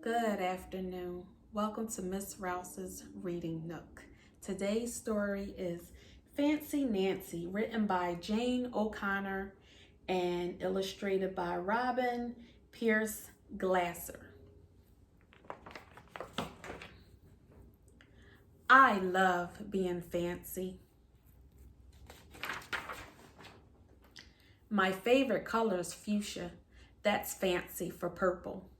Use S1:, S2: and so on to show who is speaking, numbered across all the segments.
S1: Good afternoon. Welcome to Miss Rouse's Reading Nook. Today's story is Fancy Nancy, written by Jane O'Connor and illustrated by Robin Pierce Glasser. I love being fancy. My favorite color is fuchsia. That's fancy for purple.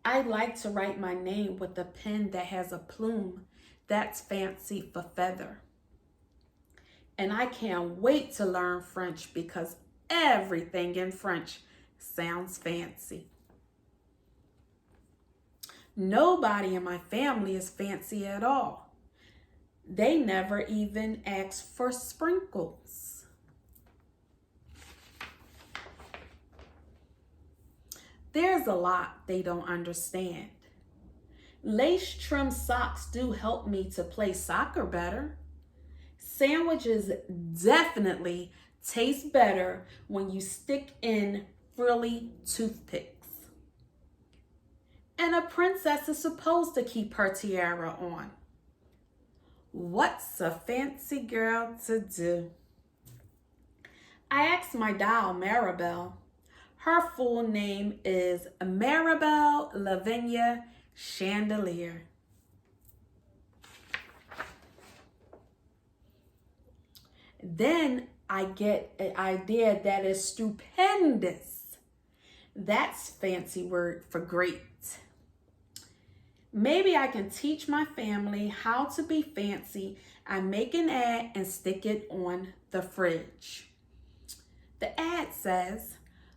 S1: I like to write my name with a pen that has a plume. That's fancy for feather. And I can't wait to learn French because everything in French sounds fancy. Nobody in my family is fancy at all. They never even ask for sprinkles. There's a lot they don't understand. Lace trim socks do help me to play soccer better. Sandwiches definitely taste better when you stick in frilly toothpicks. And a princess is supposed to keep her tiara on. What's a fancy girl to do? I asked my doll, Maribel. Her full name is Maribel Lavinia Chandelier. Then I get an idea that is stupendous. That's fancy word for great. Maybe I can teach my family how to be fancy and make an ad and stick it on the fridge. The ad says,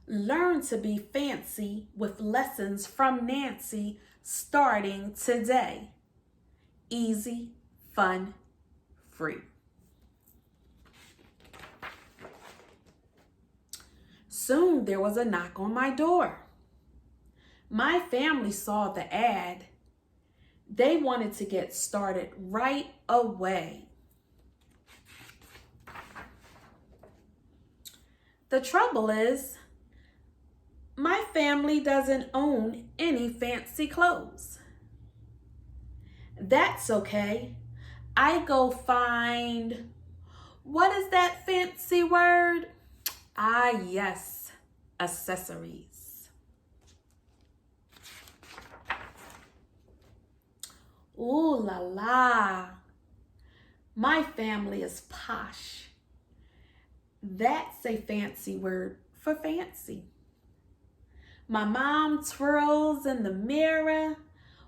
S1: "Learn to be fancy with lessons from Nancy starting today. Easy, fun, free." Soon there was a knock on my door. My family saw the ad. They wanted to get started right away. The trouble is, my family doesn't own any fancy clothes. That's okay. I go find, what is that fancy word? Ah, yes, accessories. Ooh la la. My family is posh. That's a fancy word for fancy. My mom twirls in the mirror.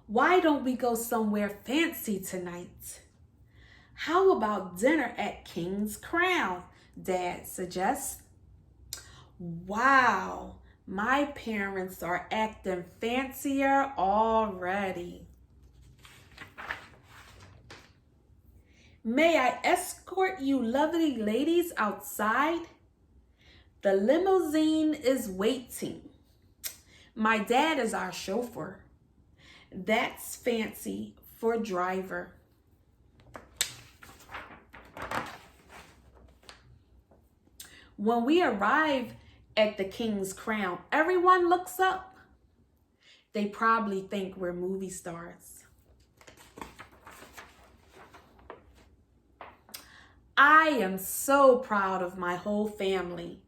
S1: Why don't we go somewhere fancy tonight? How about dinner at King's Crown? Dad suggests. Wow, my parents are acting fancier already. May I escort you lovely ladies outside? The limousine is waiting. My dad is our chauffeur. That's fancy for driver. When we arrive at the King's Crown, everyone looks up. They probably think we're movie stars. I am so proud of my whole family.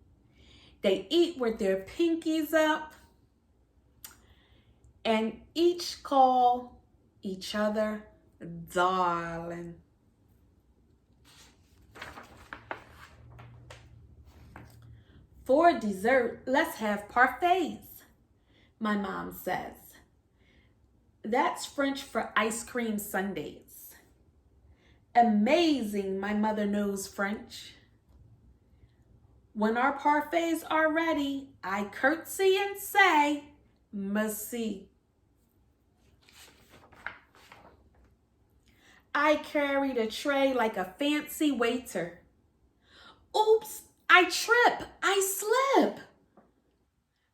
S1: They eat with their pinkies up and each call each other darling. For dessert, let's have parfaits, my mom says. That's French for ice cream sundaes. Amazing, my mother knows French. When our parfaits are ready, I curtsy and say, "Merci." I carry the tray like a fancy waiter. Oops, I trip, I slip.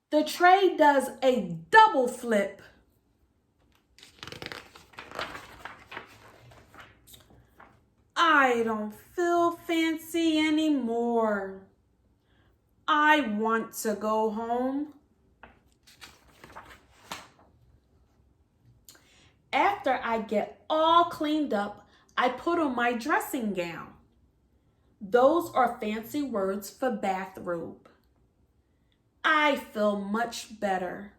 S1: The tray does a double flip. I don't feel fancy anymore. I want to go home. After I get all cleaned up, I put on my dressing gown. Those are fancy words for bathrobe. I feel much better.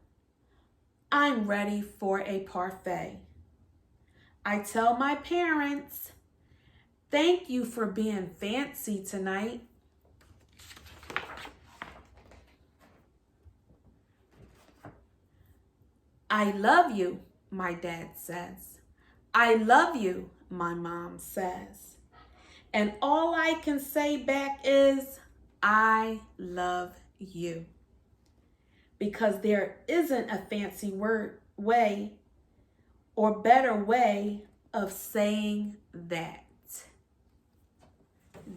S1: I'm ready for a parfait. I tell my parents, thank you for being fancy tonight. I love you, my dad says. I love you, my mom says. And all I can say back is, I love you. Because there isn't a fancy way or better way of saying that.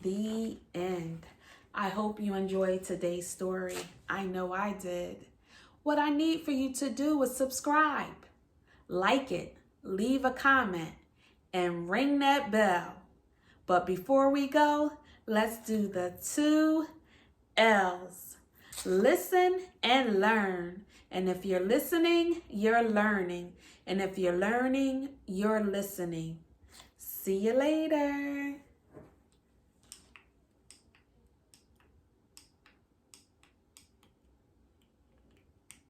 S1: The end. I hope you enjoyed today's story. I know I did. What I need for you to do is subscribe, like it, leave a comment, and ring that bell. But before we go, let's do the 2 L's. Listen and learn. And if you're listening, you're learning. And if you're learning, you're listening. See you later.